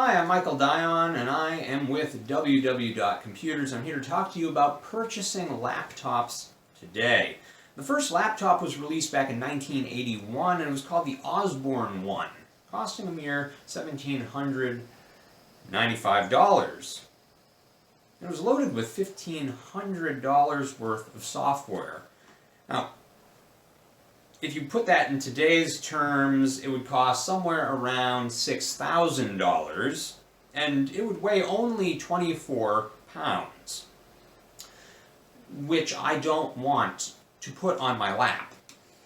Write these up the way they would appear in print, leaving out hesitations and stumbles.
Hi, I'm Michael Dion, and I am with WWDoT Computers. I'm here to talk to you about purchasing laptops today. The first laptop was released back in 1981, and it was called the Osborne 1, costing a mere $1,795. It was loaded with $1,500 worth of software. Now, if you put that in today's terms, it would cost somewhere around $6,000, and it would weigh only 24 pounds, which I don't want to put on my lap.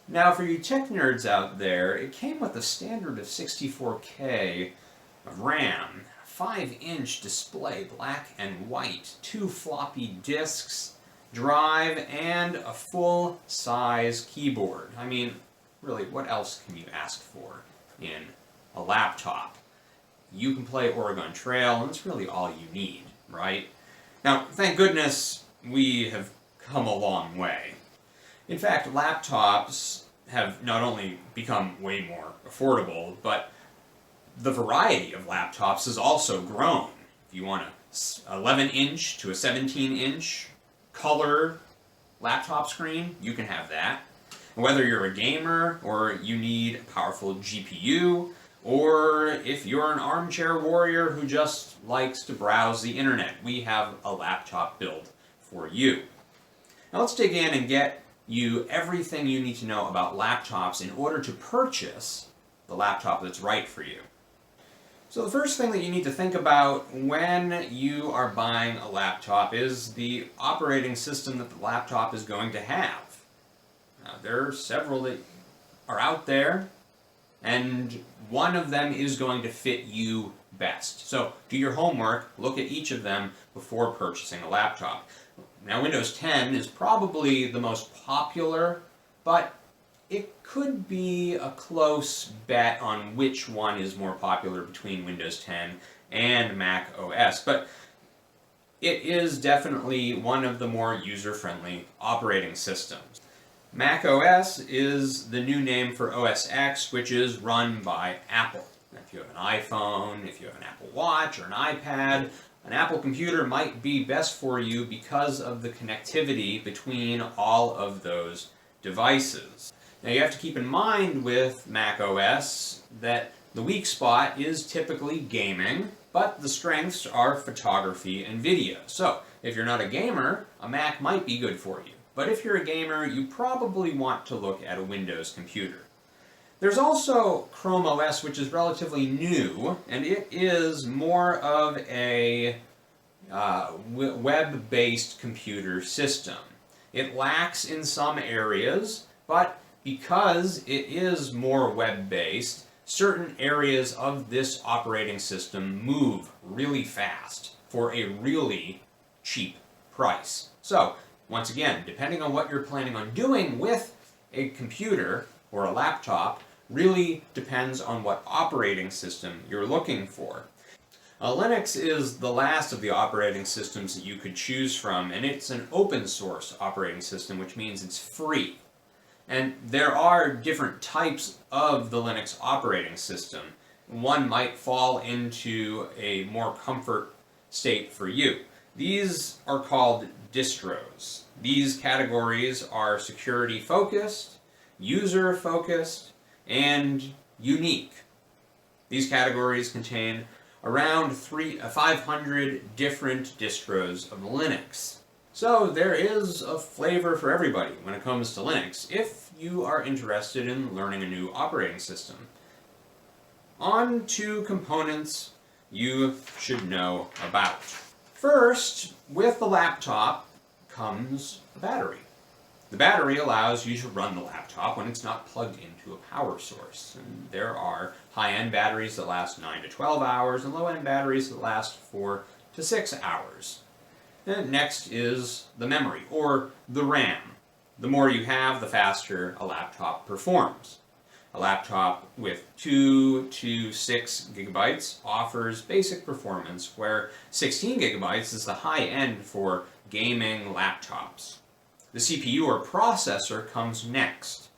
Now, for you tech nerds out there, it came with a standard of 64K of RAM, 5-inch display, black and white, 2 floppy disks, drive, and a full-size keyboard. I mean, really, what else can you ask for in a laptop? You can play Oregon Trail, and that's really all you need, right? Now, thank goodness we have come a long way. In fact, laptops have not only become way more affordable, but the variety of laptops has also grown. If you want an 11-inch to a 17-inch color laptop screen, you can have that. Whether you're a gamer, or you need a powerful GPU, or if you're an armchair warrior who just likes to browse the internet, we have a laptop build for you. Now let's dig in and get you everything you need to know about laptops in order to purchase the laptop that's right for you. So the first thing that you need to think about when you are buying a laptop is the operating system that the laptop is going to have. Now, there are several that are out there, and one of them is going to fit you best. So do your homework, look at each of them before purchasing a laptop. Now, Windows 10 is probably the most popular, but it could be a close bet on which one is more popular between Windows 10 and Mac OS, but it is definitely one of the more user-friendly operating systems. Mac OS is the new name for OS X, which is run by Apple. If you have an iPhone, if you have an Apple Watch or an iPad, an Apple computer might be best for you because of the connectivity between all of those devices. Now you have to keep in mind with Mac OS that the weak spot is typically gaming, but the strengths are photography and video. So if you're not a gamer, a Mac might be good for you. But if you're a gamer, you probably want to look at a Windows computer. There's also Chrome OS, which is relatively new, and it is more of a web-based computer system. It lacks in some areas, but because it is more web-based, certain areas of this operating system move really fast for a really cheap price. So, once again, depending on what you're planning on doing with a computer or a laptop, really depends on what operating system you're looking for. Linux is the last of the operating systems that you could choose from, and it's an open source operating system, which means it's free. And there are different types of the Linux operating system. One might fall into a more comfort state for you. These are called distros. These categories are security focused, user focused, and unique. These categories contain around 500 different distros of Linux. So there is a flavor for everybody when it comes to Linux, if you are interested in learning a new operating system. On to components you should know about. First, with the laptop comes a battery. The battery allows you to run the laptop when it's not plugged into a power source. And there are high-end batteries that last 9 to 12 hours and low-end batteries that last 4 to 6 hours. And next is the memory, or the RAM. The more you have, the faster a laptop performs. A laptop with 2 to 6 gigabytes offers basic performance, where 16 gigabytes is the high end for gaming laptops. The CPU or processor comes next.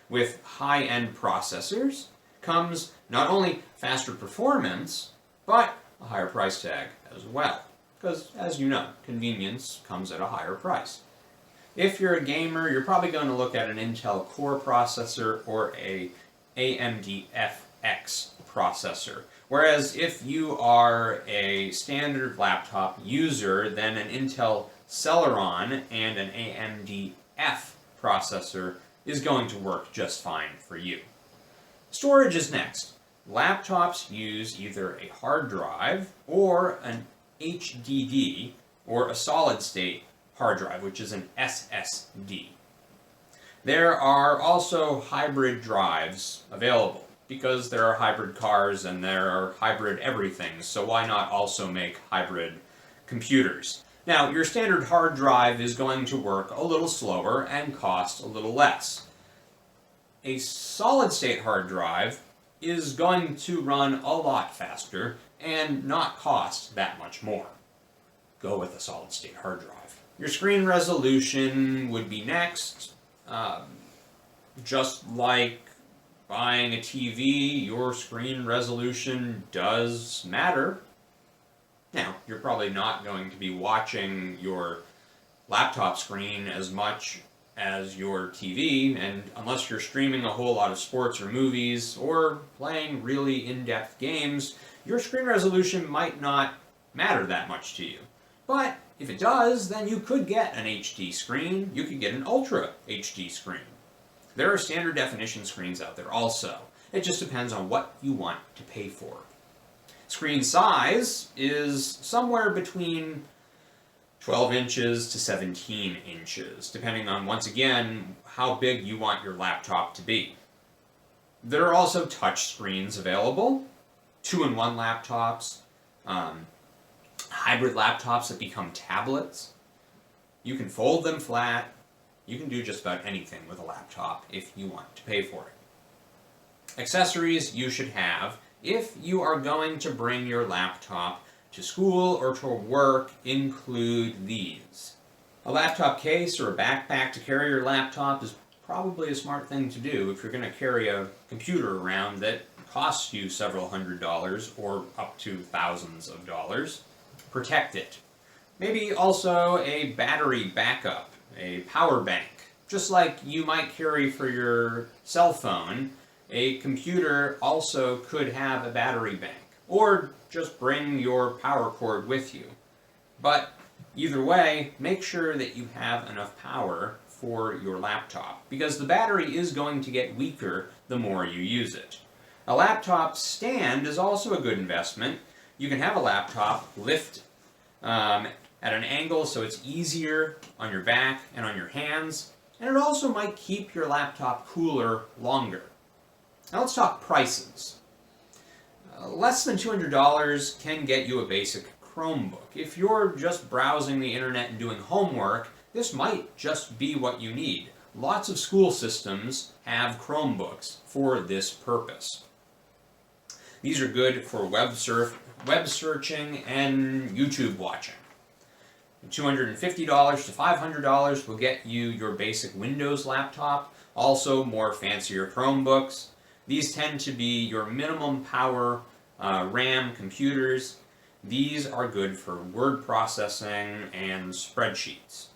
With high-end processors comes not only faster performance, but a higher price tag as well. Because, as you know, convenience comes at a higher price. If you're a gamer, you're probably going to look at an Intel Core processor or a AMD FX processor. Whereas if you are a standard laptop user, then an Intel Celeron and an AMD F processor is going to work just fine for you. Storage is next. Laptops use either a hard drive or an HDD or a solid-state hard drive, which is an SSD. There are also hybrid drives available because there are hybrid cars and there are hybrid everything, so why not also make hybrid computers? Now, your standard hard drive is going to work a little slower and cost a little less. A solid-state hard drive is going to run a lot faster and not cost that much more. Go with a solid-state hard drive. Your screen resolution would be next. Just like buying a TV, your screen resolution does matter. Now, you're probably not going to be watching your laptop screen as much as your TV, and unless you're streaming a whole lot of sports or movies or playing really in-depth games, your screen resolution might not matter that much to you. But if it does, then you could get an HD screen. You could get an Ultra HD screen. There are standard definition screens out there also. It just depends on what you want to pay for. Screen size is somewhere between 12 inches to 17 inches, depending on, once again, how big you want your laptop to be. There are also touch screens available, 2-in-1 laptops, hybrid laptops that become tablets. You can fold them flat. You can do just about anything with a laptop if you want to pay for it. Accessories you should have if you are going to bring your laptop to school or to work include these. A laptop case or a backpack to carry your laptop is probably a smart thing to do if you're going to carry a computer around that costs you several $100s or up to thousands of dollars. Protect it. Maybe also a battery backup, a power bank. Just like you might carry for your cell phone, a computer also could have a battery bank. Or just bring your power cord with you. But either way, make sure that you have enough power for your laptop, because the battery is going to get weaker the more you use it. A laptop stand is also a good investment. You can have a laptop lift at an angle so it's easier on your back and on your hands, and it also might keep your laptop cooler longer. Now let's talk prices. Less than $200 can get you a basic Chromebook. If you're just browsing the internet and doing homework, this might just be what you need. Lots of school systems have Chromebooks for this purpose. These are good for web searching and YouTube watching. $250 to $500 will get you your basic Windows laptop, also more fancier Chromebooks. These tend to be your minimum power RAM computers. These are good for word processing and spreadsheets.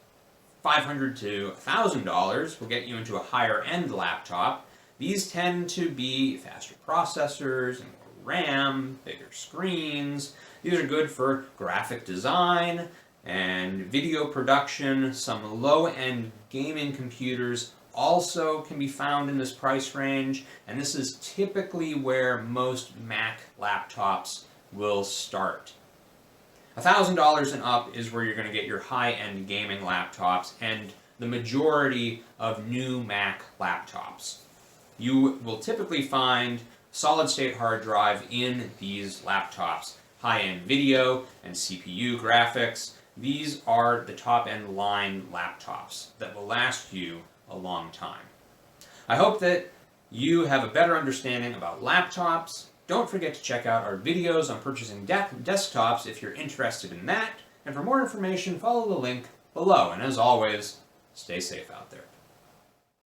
$500 to $1,000 will get you into a higher-end laptop. These tend to be faster processors and more RAM, bigger screens. These are good for graphic design and video production. Some low-end gaming computers also can be found in this price range, and this is typically where most Mac laptops will start. $1,000 and up is where you're going to get your high-end gaming laptops and the majority of new Mac laptops. You will typically find solid-state hard drive in these laptops. High-end video and CPU graphics. These are the top-end line laptops that will last you a long time. I hope that you have a better understanding about laptops. Don't forget to check out our videos on purchasing desktops if you're interested in that. And for more information, follow the link below. And as always, stay safe out there.